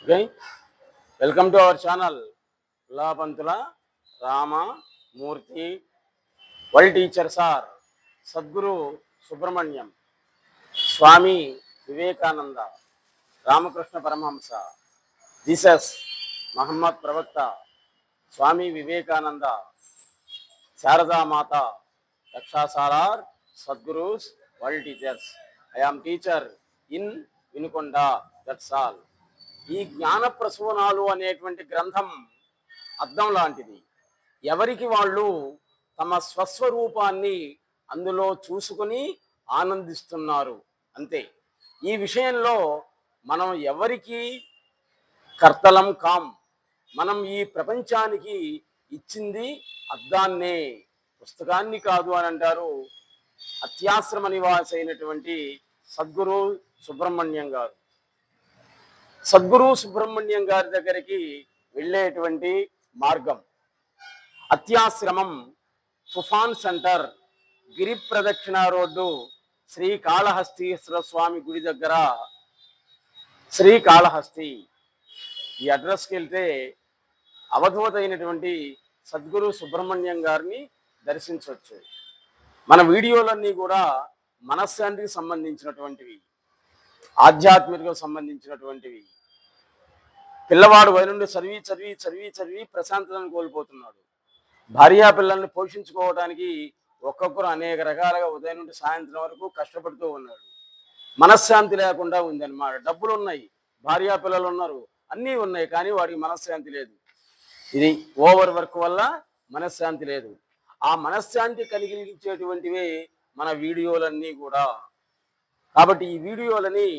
Okay, welcome to our channel Lapanthula Ramamurthy. World teacher sir Sadguru Subrahmanyam, Swami Vivekananda, Ramakrishna Paramahamsa, Jesus, Muhammad ప్రవక్త, స్వామి వివేకానంద, శారదామాత, రక్షాసాలార్, Sadgurus, world teachers. I am teacher in Vinukonda, that's all. ఈ జ్ఞాన ప్రసూనాలు అనేటువంటి గ్రంథం అద్దం లాంటిది. ఎవరికి వాళ్ళు తమ స్వస్వరూపాన్ని అందులో చూసుకుని ఆనందిస్తున్నారు అంతే. ఈ విషయంలో మనం ఎవరికి కర్తలం కాం. మనం ఈ ప్రపంచానికి ఇచ్చింది అద్దాన్నే, పుస్తకాన్ని కాదు అని అంటారు అత్యాశ్రమ నివాసి అయినటువంటి సద్గురు సుబ్రహ్మణ్యం గారు. సద్గురు సుబ్రహ్మణ్యం గారి దగ్గరికి వెళ్ళేటువంటి మార్గం అత్యాశ్రమం, తుఫాన్ సెంటర్, గిరి ప్రదక్షిణ రోడ్డు, శ్రీకాళహస్తీశ్వర స్వామి గుడి దగ్గర, శ్రీకాళహస్తి. ఈ అడ్రస్కి వెళ్తే అవధూతైనటువంటి సద్గురు సుబ్రహ్మణ్యం గారిని దర్శించవచ్చు. మన వీడియోలన్నీ కూడా మనశ్శాంతికి సంబంధించినటువంటివి, ఆధ్యాత్మికకు సంబంధించినటువంటివి. పిల్లవాడు వయనుండి చదివి చదివి చదివి చదివి ప్రశాంతతను కోల్పోతున్నాడు. భార్యా పిల్లల్ని పోషించుకోవడానికి ఒక్కొక్కరు అనేక రకాలుగా ఉదయం నుండి సాయంత్రం వరకు కష్టపడుతూ ఉన్నాడు. మనశ్శాంతి లేకుండా ఉందన్నమాట. డబ్బులు ఉన్నాయి, భార్యా పిల్లలు ఉన్నారు, అన్నీ ఉన్నాయి, కానీ వాడికి మనశ్శాంతి లేదు. ఇది ఓవర్ వర్క్ వల్ల మనశ్శాంతి లేదు. ఆ మనశ్శాంతి కలిగించేటువంటివే మన వీడియోలన్నీ కూడా. కాబట్టి ఈ వీడియోలని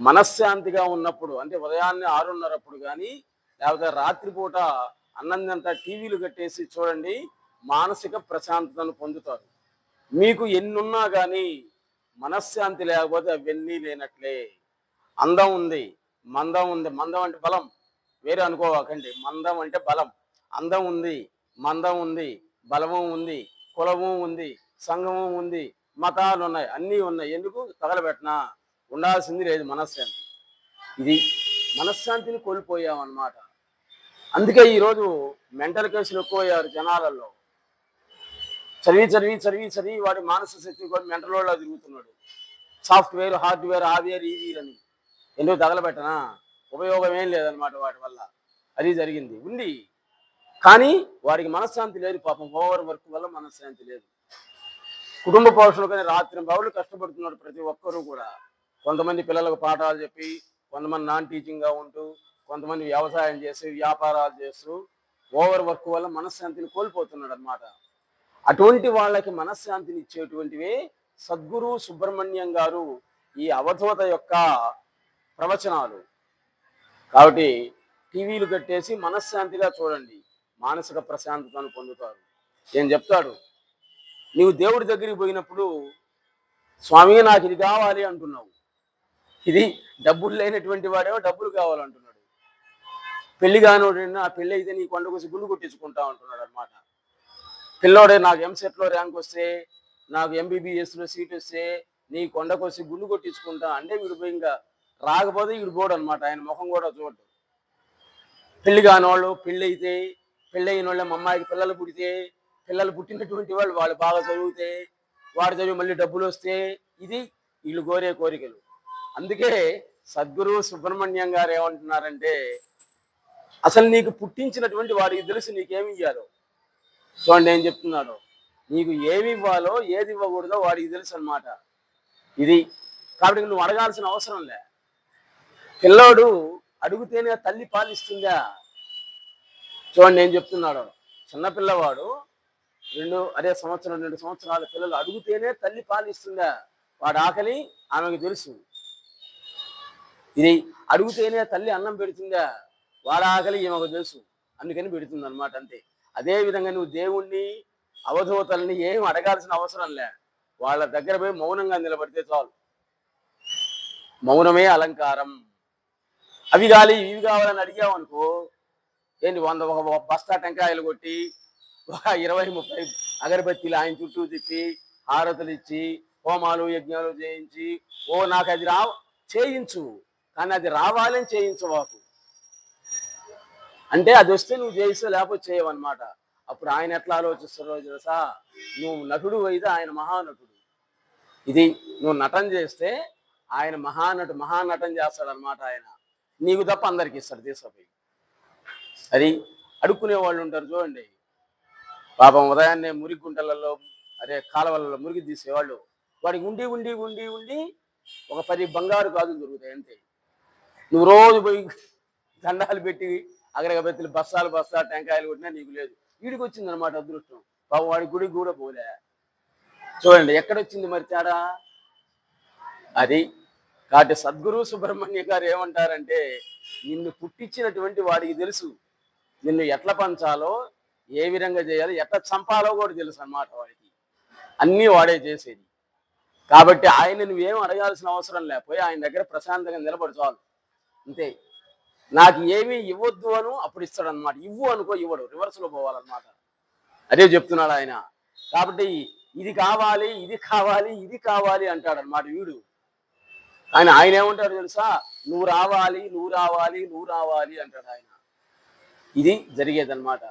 మనశ్శాంతిగా ఉన్నప్పుడు, అంటే ఉదయాన్నే 6:30 కానీ, లేకపోతే రాత్రిపూట అన్నంతా టీవీలు కట్టేసి చూడండి, మానసిక ప్రశాంతతను పొందుతారు. మీకు ఎన్నున్నా కానీ మనశ్శాంతి లేకపోతే అవన్నీ లేనట్లే. అందం ఉంది, మందం ఉంది. మందం అంటే బలం, వేరే అనుకోవాకండి. మందం అంటే బలం. అందం ఉంది, మందం ఉంది, బలము ఉంది, కులము ఉంది, సంఘము ఉంది, మతాలు ఉన్నాయి, అన్నీ ఉన్నాయి. ఎందుకు తగలబెట్టినా ఉండాల్సింది లేదు మనశ్శాంతి. ఇది మనశ్శాంతిని కోల్పోయామన్నమాట. అందుకే ఈరోజు మెంటల్ కేసులు ఎక్కువయ్యారు జనాలలో. చదివి చదివి చదివి చదివి వాడి మానసిక శక్తి కూడా మెంటల్ వాళ్ళ తిరుగుతున్నాడు. సాఫ్ట్వేర్, హార్డ్వేర్, ఆవేర్, ఈవీర్ అని. ఎందుకు తగలబెట్టనా? ఉపయోగం ఏం లేదనమాట వాటి వల్ల. అది జరిగింది ఉంది, కానీ వాడికి మనశ్శాంతి లేదు. పాపం ఓవర్ వర్క్ వల్ల మనశ్శాంతి లేదు. కుటుంబ పోషణలు కానీ రాత్రి బావులు కష్టపడుతున్నాడు ప్రతి ఒక్కరూ కూడా. కొంతమంది పిల్లలకు పాఠాలు చెప్పి, కొంతమంది నాన్ టీచింగ్గా ఉంటూ, కొంతమంది వ్యవసాయం చేసి, వ్యాపారాలు చేస్తూ ఓవర్ వర్క్ వల్ల మనశ్శాంతిని కోల్పోతున్నాడు అనమాట. అటువంటి వాళ్ళకి మనశ్శాంతిని ఇచ్చేటువంటివే సద్గురు సుబ్రహ్మణ్యం గారు ఈ అవధూత యొక్క ప్రవచనాలు. కాబట్టి టీవీలు కట్టేసి మనశ్శాంతిగా చూడండి, మానసిక ప్రశాంతతను పొందుతారు. ఏం చెప్తాడు? నీవు దేవుడి దగ్గరికి పోయినప్పుడు, స్వామి నాకు ఇది కావాలి అంటున్నావు. ఇది డబ్బులు లేనటువంటి వాడేమో డబ్బులు కావాలంటున్నాడు. పెళ్లి కానివాడు, ఆ పెళ్ళి అయితే నీ కొండకొసి గుండు కొట్టించుకుంటా అంటున్నాడు అనమాట. పిల్లోడే నాకు ఎంసెట్లో ర్యాంక్ వస్తే, నాకు ఎంబీబీఎస్లో సీట్ వస్తే నీ కొండకొసి గుండు కొట్టించుకుంటా అంటే వీడు పోయి ఇంకా రాకపోతే వీడు పోడు అనమాట. ఆయన ముఖం కూడా చూడడు. పెళ్లి కానివాళ్ళు పెళ్ళి అయితే, పెళ్ళి అయిన వాళ్ళ అమ్మాయికి పిల్లలు పుడితే, పిల్లలు పుట్టినటువంటి వాళ్ళు బాగా చదివితే, వాడు చదివి మళ్ళీ డబ్బులు వస్తే, ఇది వీళ్ళు కోరే కోరికలు. అందుకే సద్గురు సుబ్రహ్మణ్యం గారు ఏమంటున్నారంటే, అసలు నీకు పుట్టించినటువంటి వాడికి తెలుసు నీకేమి ఇవ్వాలో. చూడండి ఏం చెప్తున్నాడు. నీకు ఏమి ఇవ్వాలో ఏది ఇవ్వకూడదో వాడికి తెలుసు అనమాట. ఇది కాబట్టి నువ్వు అడగాల్సిన అవసరం లే. పిల్లోడు అడుగుతేనే తల్లి పాలిస్తుందా? చూడండి ఏం చెప్తున్నాడు. చిన్నపిల్లవాడు 2 సంవత్సరాల పిల్లలు అడుగుతేనే తల్లి పాలిస్తుందా? వాడు ఆకలి ఆమెకు తెలుసు. ఇది అడుగుతేనే తల్లి అన్నం పెడుతుందా? వాడు ఆకలి ఈమెకు తెలుసు, అందుకని పెడుతుంది అనమాట. అంతే. అదేవిధంగా నువ్వు దేవుణ్ణి, అవధూతల్ని ఏం అడగాల్సిన అవసరం లే. వాళ్ళ దగ్గర పోయి మౌనంగా నిలబడితే చాలు. మౌనమే అలంకారం. అవి కావాలి ఇవి కావాలని అడిగావు అనుకో, ఏంటి 100 బస్తా టెంకాయలు కొట్టి, 20-30 అగరబత్తీలు ఆయన చుట్టూ తిప్పి, హారతులు ఇచ్చి, హోమాలు యజ్ఞాలు చేయించి, ఓ నాకు అది చేయించు. కానీ అది రావాలని చేయించవాకు. అంటే అది వస్తే నువ్వు చేయిస్తావు, లేకపోతే చేయవన్నమాట. అప్పుడు ఆయన ఎట్లా ఆలోచిస్తారో తెలుసా, నువ్వు నటుడు అయితే ఆయన మహానటుడు. ఇది నువ్వు నటన చేస్తే ఆయన మహానటన చేస్తాడనమాట. ఆయన నీకు తప్ప అందరికి ఇస్తాడు తీసుకుపోయి. అది అడుక్కునే వాళ్ళు ఉంటారు చూడండి, పాపం ఉదయాన్నే మురికి గుంటలలో కాలువలలో మురికి తీసేవాళ్ళు, వాడికి ఉండి ఉండి ఉండి ఉండి ఒక 10 బంగారు గాజులు దొరుకుతాయి అంతే. నువ్వు రోజు పోయి దండాలు పెట్టి అగరగబెత్తులు బస్తా టెంకాయలు కొట్టినా నీకు లేదు. వీడికి వచ్చిందనమాట అదృష్టం. పాపం వాడి గుడికి కూడా పోలే. చూడండి ఎక్కడొచ్చింది మరి తేడా. అది కాబట్టి సద్గురు సుబ్రహ్మణ్య గారు ఏమంటారంటే, నిన్ను పుట్టించినటువంటి వాడికి తెలుసు నిన్ను ఎట్లా పంచాలో, ఏ విధంగా చేయాలో, ఎట్లా చంపాలో కూడా తెలుసు అన్నమాట వాడికి. అన్నీ వాడే చేసేది. కాబట్టి ఆయన నువ్వేం అడగాల్సిన అవసరం లేకపోయి ఆయన దగ్గర ప్రశాంతంగా నిలబడి చాలు అంతే. నాకు ఏమీ ఇవ్వద్దు అను, అప్పుడు ఇస్తాడు అనమాట. ఇవ్వు అనుకో ఇవ్వడు, రివర్స్లో పోవాలన్నమాట. అదే చెప్తున్నాడు ఆయన. కాబట్టి ఇది కావాలి, ఇది కావాలి, ఇది కావాలి అంటాడు అనమాట వీడు. ఆయన ఏమంటాడు తెలుసా, నువ్వు రావాలి, నువ్వు రావాలి, నువ్వు రావాలి అంటాడు ఆయన. ఇది జరిగేదన్నమాట.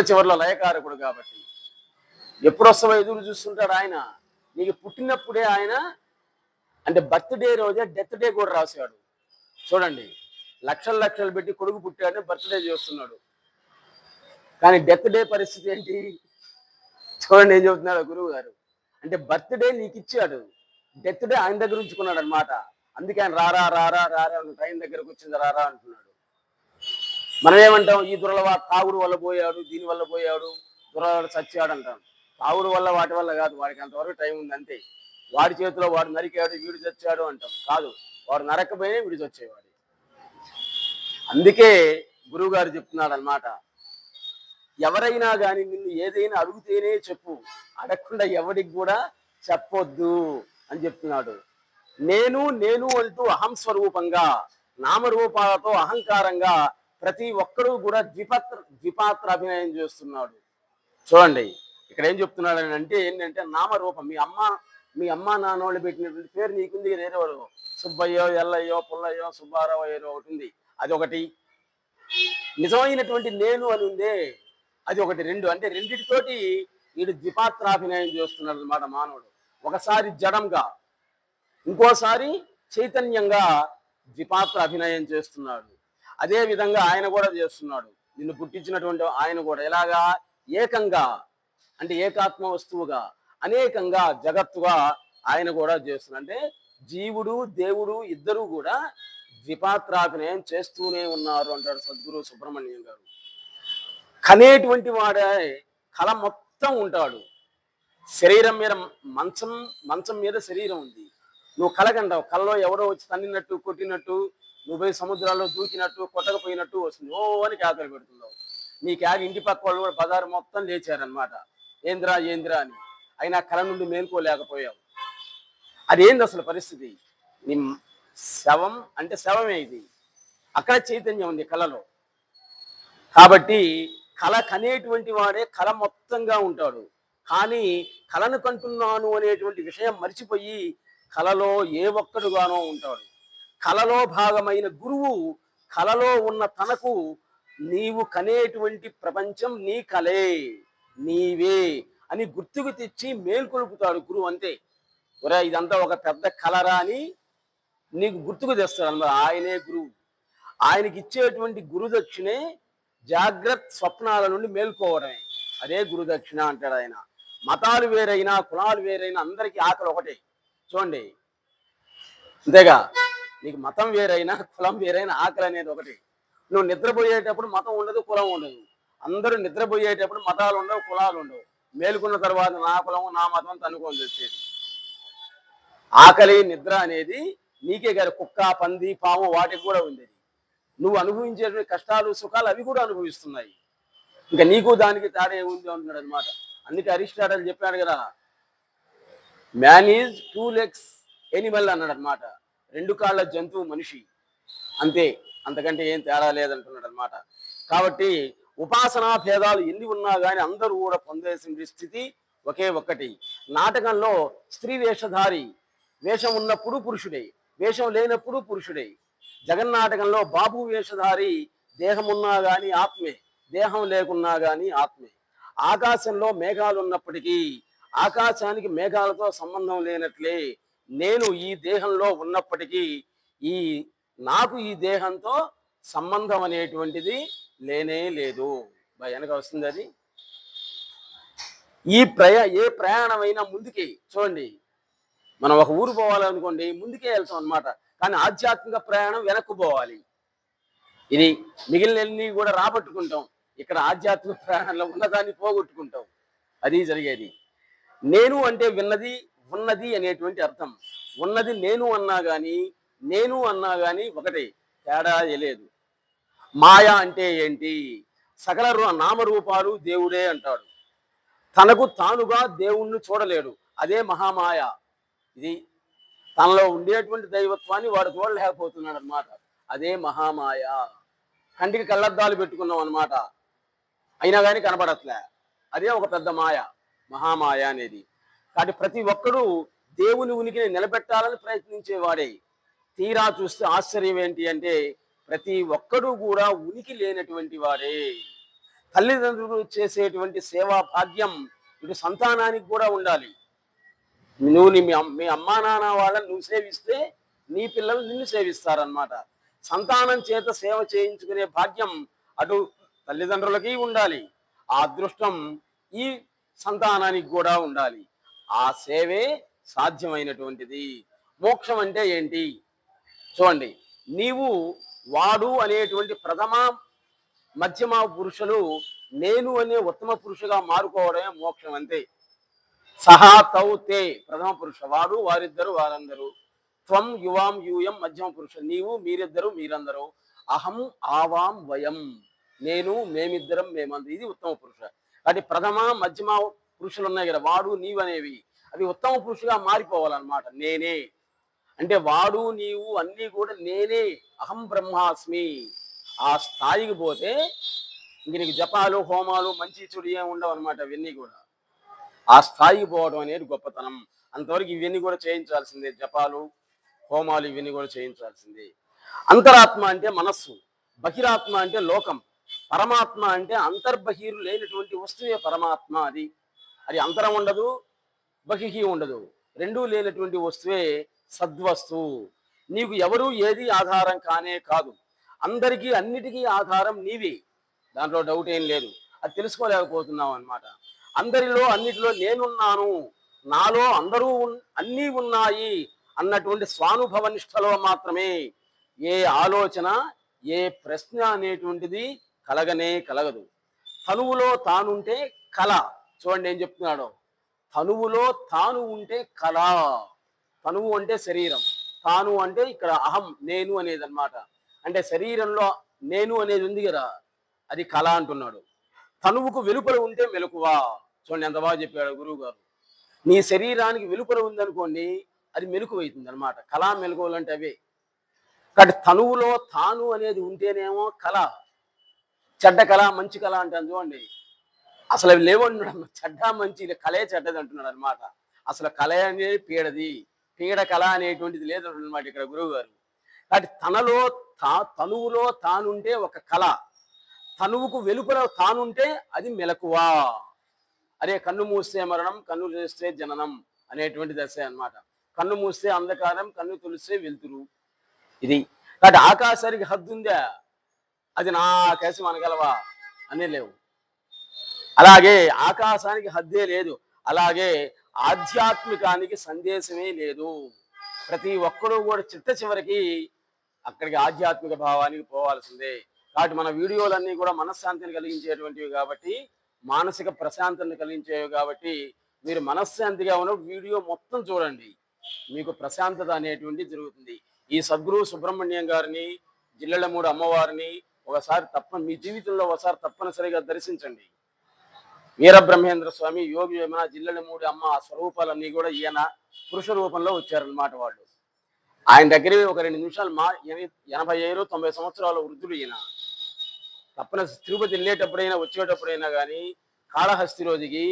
చివరిలో లయకారకుడు కాబట్టి ఎప్పుడు వస్తావో ఎదురు చూస్తుంటాడు ఆయన. నీకు పుట్టినప్పుడే ఆయన అంటే బర్త్డే రోజే డెత్ డే కూడా రాశాడు. చూడండి, లక్షలు పెట్టి కొడుకు పుట్టాడని బర్త్డే చేస్తున్నాడు, కానీ డెత్ డే పరిస్థితి ఏంటి చూడండి. ఏం చెబుతున్నాడు గురువు గారు అంటే, బర్త్డే నీకు ఇచ్చాడు, డెత్ డే ఆయన దగ్గర ఉంచుకున్నాడు అనమాట. అందుకే ఆయన రారా రారా రారా ట్రైన్ దగ్గరకు వచ్చింది రారా అంటున్నాడు. మనం ఏమంటాం, ఈ తాగుడు వల్ల పోయాడు, దీని వల్ల పోయాడు, దురలవాడు చచ్చాడు అంటాం. తాగుడు వల్ల వాటి వల్ల కాదు, వాడికి అంతవరకు టైం ఉంది అంతే. వాడి చేతిలో వాడు నరికాడు, వీడు చచ్చాడు అంటాం. కాదు, వాడు నరకపోయినా వీడు చచ్చేవాడు. అందుకే గురువు గారు చెప్తున్నాడు అనమాట, ఎవరైనా కానీ నిన్ను ఏదైనా అడిగితేనే చెప్పు, అడగకుండా ఎవరికి కూడా చెప్పొద్దు అని చెప్తున్నాడు. నేను నేను అంటూ అహం స్వరూపంగా నామరూపాలతో అహంకారంగా ప్రతి ఒక్కరూ కూడా ద్విపాత్ర అభినయం చేస్తున్నాడు. చూడండి ఇక్కడ ఏం చెప్తున్నాడు అని అంటే, ఏంటంటే నామరూపం. మీ అమ్మ నాన్నోళ్ళు పెట్టినటువంటి పేరు నీకుంది, వేరే వాడు సుబ్బయ్యో, ఎల్లయ్యో, పుల్లయ్యో, సుబ్బారావు ఏదో ఒకటి ఉంది, అది ఒకటి. నిజమైనటువంటి నేను అని ఉందే అది ఒకటి. రెండు అంటే రెండిటితోటి వీడు ద్విపాత్రాభినయం చేస్తున్నాడు అనమాట మానవుడు. ఒకసారి జడంగా, ఇంకోసారి చైతన్యంగా ద్విపాత్ర అభినయం చేస్తున్నాడు. అదే విధంగా ఆయన కూడా చేస్తున్నాడు. నిన్ను పుట్టించినటువంటి ఆయన కూడా ఎలాగా, ఏకంగా అంటే ఏకాత్మ వస్తువుగా, అనేకంగా జగత్తుగా ఆయన కూడా చేస్తున్నాడు. అంటే జీవుడు దేవుడు ఇద్దరు కూడా ద్విపాత్రాభినయం చేస్తూనే ఉన్నారు అంటాడు సద్గురు సుబ్రహ్మణ్యం గారు. కనేటువంటి వాడే కళ మొత్తం ఉంటాడు. శరీరం మీద మంచం మీద శరీరం ఉంది. నువ్వు కలగంటావు, కళ్ళలో ఎవడో వచ్చి తన్నినట్టు, కొట్టినట్టు, నువ్వు పోయి సముద్రాల్లో దూకినట్టు, కొట్టకపోయినట్టు వస్తుంది. ఓ అని కేకలు పెడుతున్నావు. నీ కేక ఇంటి పక్క వాళ్ళు కూడా బజారు మొత్తం లేచారనమాట, ఏంద్రా ఏంద్రా అని. అయినా కళ నుండి మేల్కోలేకపోయావు. అదేంది అసలు పరిస్థితి? నీ శవం అంటే శవమే ఇది. అక్కడ చైతన్యం ఉంది కళలో. కాబట్టి కళ కనేటువంటి వాడే కళ మొత్తంగా ఉంటాడు. కానీ కళను కంటున్నాను అనేటువంటి విషయం మర్చిపోయి కళలో ఏ ఒక్కడుగానో ఉంటాడు. కళలో భాగమైన గురువు కళలో ఉన్న తనకు నీవు కనేటువంటి ప్రపంచం నీ కళే, నీవే అని గుర్తుకు తెచ్చి మేల్కొలుపుతాడు గురువు. అంతే, ఒరే ఇదంతా ఒక పెద్ద కళరా అని నీకు గుర్తుకు తెస్తాడు అన్నమాట. ఆయనే గురువు. ఆయనకి ఇచ్చేటువంటి గురుదక్షిణే జాగ్రత్త స్వప్నాల నుండి మేల్కోవడమే. అదే గురుదక్షిణ అంటాడు ఆయన. మతాలు వేరైనా, కులాలు వేరైనా అందరికీ ఆకలి ఒకటే. చూడండి, అంతేగా, నీకు మతం వేరైనా, కులం వేరైనా ఆకలి అనేది ఒకటి. నువ్వు నిద్రపోయేటప్పుడు మతం ఉండదు, కులం ఉండదు. అందరూ నిద్రపోయేటప్పుడు మతాలు ఉండవు, కులాలు ఉండవు. మేలుకున్న తర్వాత నా కులం నా మతం తనుకొని వచ్చేది. ఆకలి నిద్ర అనేది నీకే గారు, కుక్క, పంది, పాము వాటికి కూడా ఉండేది. నువ్వు అనుభవించేటువంటి కష్టాలు సుఖాలు అవి కూడా అనుభవిస్తున్నాయి. ఇంకా నీకు దానికి తేడా ఏముంది అంటున్నాడు అనమాట. అందుకే అరిస్టాటిల్ చెప్పాడు కదా, మ్యాన్ ఈజ్ 2 legs ఎనిమల్ అన్నాడు అనమాట. 2 కాళ్ళ జంతువు మనిషి, అంతే, అంతకంటే ఏం తేడా లేదంటున్నాడు అనమాట. కాబట్టి ఉపాసనా భేదాలు ఎన్ని ఉన్నా కానీ అందరూ కూడా పొందేసిన స్థితి ఒకే ఒక్కటి. నాటకంలో స్త్రీ వేషధారి వేషం ఉన్నప్పుడు పురుషుడే, వేషం లేనప్పుడు పురుషుడే. జగన్నాటకంలో బాబు వేషధారి దేహమున్నా గాని ఆత్మే, దేహం లేకున్నా గాని ఆత్మే. ఆకాశంలో మేఘాలు ఉన్నప్పటికీ ఆకాశానికి మేఘాలతో సంబంధం లేనట్లే నేను ఈ దేహంలో ఉన్నప్పటికీ ఈ నాకు ఈ దేహంతో సంబంధం అనేటువంటిది లేనే లేదు. వెనక వస్తుంది అది. ఏ ప్రయాణమైనా ముందుకే చూడండి, మనం ఒక ఊరు పోవాలనుకోండి ముందుకే వెళ్తాం అనమాట. కానీ ఆధ్యాత్మిక ప్రయాణం వెనక్కు పోవాలి. ఇది మిగిలినన్ని కూడా రాబట్టుకుంటాం, ఇక్కడ ఆధ్యాత్మిక ప్రయాణంలో ఉన్నదాన్ని పోగొట్టుకుంటాం. అది జరిగేది. నేను అంటే విన్నది ఉన్నది అనేటువంటి అర్థం. ఉన్నది నేను అన్నా గాని ఒకటే, తేడా లేదు. మాయ అంటే ఏంటి? సకల నామరూపాలు దేవుడే అంటాడు. తనకు తానుగా దేవుణ్ణి చూడలేడు, అదే మహామాయ. ఇది తనలో ఉండేటువంటి దైవత్వాన్ని వాడు చూడలేకపోతున్నాడు అనమాట, అదే మహామాయ. కంటికి కళ్ళద్దాలు పెట్టుకున్నాం అనమాట, అయినా కానీ కనపడట్లే, అదే ఒక పెద్ద మాయ, మహామాయ అనేది. కాబట్టి ప్రతి ఒక్కరూ దేవుని ఉనికిని నిలబెట్టాలని ప్రయత్నించేవాడే. తీరా చూస్తే ఆశ్చర్యం ఏంటి అంటే ప్రతి ఒక్కరూ కూడా ఉనికి లేనటువంటి వాడే. తల్లిదండ్రులు చేసేటువంటి సేవా భాగ్యం ఇటు సంతానానికి కూడా ఉండాలి. నువ్వు మీ అమ్మా నాన్న వాళ్ళని నువ్వు సేవిస్తే నీ పిల్లలు నిన్ను సేవిస్తారనమాట. సంతానం చేత సేవ చేయించుకునే భాగ్యం అటు తల్లిదండ్రులకి ఉండాలి, ఆ అదృష్టం ఈ సంతానానికి కూడా ఉండాలి. ఆ సేవే సాధ్యమైనటువంటిది. మోక్షం అంటే ఏంటి చూడండి. నీవు వాడు అనేటువంటి ప్రథమ మధ్యమ పురుషులు నేను అనే ఉత్తమ పురుషుగా మారుకోవడమే మోక్షం, అంతే. సహా తౌ తే ప్రథమ పురుష, వాడు వారిద్దరు వారందరూ. త్వం యువాం యూయం మధ్యమ పురుష, నీవు మీరిద్దరు మీరందరూ. అహం ఆవాం వయం, నేను మేమిద్దరం మేమందరం, ఇది ఉత్తమ పురుష. కాబట్టి ప్రథమ మధ్యమ పురుషులు ఉన్నాయి కదా, వాడు నీవు అనేవి, అవి ఉత్తమ పురుషుగా మారిపోవాలన్నమాట. నేనే అంటే వాడు నీవు అన్నీ కూడా నేనే, అహం బ్రహ్మాస్మి. ఆ స్థాయికి పోతే ఇంక నీకు జపాలు హోమాలు మంచి చెడు ఏమి ఉండవు అనమాట. ఇవన్నీ కూడా ఆ స్థాయికి పోవడం అనేది గొప్పతనం. అంతవరకు ఇవన్నీ కూడా చేయించాల్సిందే, జపాలు హోమాలు ఇవన్నీ కూడా చేయించాల్సిందే. అంతరాత్మ అంటే మనస్సు, బహిరాత్మ అంటే లోకం, పరమాత్మ అంటే అంతర్బహిరు లేనటువంటి వస్తువే పరమాత్మ. అది అంతరం ఉండదు, బహిహి ఉండదు, రెండూ లేనటువంటి వస్తువే సద్వస్తువు. నీకు ఎవరు ఏది ఆధారం కానే కాదు, అందరికీ అన్నిటికీ ఆధారం నీవే, దాంట్లో డౌట్ ఏం లేదు. అది తెలుసుకోలేకపోతున్నావు అనమాట. అందరిలో అన్నిటిలో నేనున్నాను, నాలో అందరూ అన్నీ ఉన్నాయి అన్నటువంటి స్వానుభవ నిష్టలో మాత్రమే ఏ ఆలోచన ఏ ప్రశ్న అనేటువంటిది కలగనే కలగదు. తనువులో తానుంటే కళ. చూడండి ఏం చెప్తున్నాడో, తనువులో తాను ఉంటే కళ. తనువు అంటే శరీరం, తాను అంటే ఇక్కడ అహం నేను అనేది అనమాట. అంటే శరీరంలో నేను అనేది ఉంది కదా, అది కళ అంటున్నాడు. తనువుకు వెలుపల ఉంటే మెలకువా. చూడండి ఎంత బాగా చెప్పాడు గురువు గారు. నీ శరీరానికి వెలుపల ఉందనుకోండి, అది మెలకువ అవుతుంది అనమాట. కళా మెలకువలు అంటే అవే. కాబట్టి తనువులో తాను అనేది ఉంటేనేమో కళ. చెడ్డ కళ మంచి కళ అంటాను చూడండి, అసలు అవి లేవన్నాడు. చెడ్డ మంచి కళే చెడ్డది అంటున్నాడు అనమాట. అసలు కళ అనేది పీడది, పీడ కళ అనేటువంటిది లేదు అనమాట ఇక్కడ గురువు గారు. కాబట్టి తనువులో తానుంటే ఒక కళ, తనువుకు వెలుపల తానుంటే అది మెలకువా. అదే కన్ను మూస్తే మరణం, కన్ను తెరిస్తే జననం అనేటువంటి దశ అనమాట. కన్ను మూస్తే అంధకారం, కన్ను తులిస్తే వెలుతురు. ఇది కాబట్టి ఆకాశానికి హద్దు ఉందా, అది నా కేసి మనగలవా అనే లేవు. అలాగే ఆకాశానికి హద్దే లేదు, అలాగే ఆధ్యాత్మికానికి సందేశమే లేదు. ప్రతి ఒక్కరూ కూడా చిట్ట చివరికి అక్కడికి ఆధ్యాత్మిక భావానికి పోవాల్సిందే. కాబట్టి మన వీడియోలన్నీ కూడా మనశ్శాంతిని కలిగించేటువంటివి కాబట్టి, మానసిక ప్రశాంతతను కలిగించేవి కాబట్టి, మీరు మనశ్శాంతిగా ఉన్న వీడియో మొత్తం చూడండి, మీకు ప్రశాంతత అనేటువంటి జరుగుతుంది. ఈ సద్గురు సుబ్రహ్మణ్యం గారిని, జిల్లెళ్ళమూడి అమ్మవారిని ఒకసారి మీ జీవితంలో ఒకసారి తప్పనిసరిగా దర్శించండి. వీరబ్రహ్మేంద్ర స్వామి, యోగి వేమన, జిల్లెళ్ళమూడి అమ్మ స్వరూపాలన్నీ కూడా ఈయన పురుష రూపంలో వచ్చారనమాట. వాళ్ళు ఆయన దగ్గర ఒక 2 నిమిషాలు 85-90 సంవత్సరాల వృద్ధుడు ఈయన. తప్పనిసరి తిరుపతి వెళ్ళేటప్పుడైనా వచ్చేటప్పుడైనా కానీ కాళహస్తి రోజుకి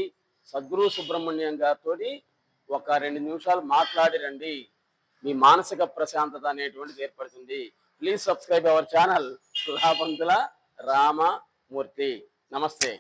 సద్గురు సుబ్రహ్మణ్యం గారితో ఒక 2 నిమిషాలు మాట్లాడి రండి. మీ మానసిక ప్రశాంతత అనేటువంటిది ఏర్పడుతుంది. Please subscribe our channel Lapanthula Ramamurthy. నమస్తే.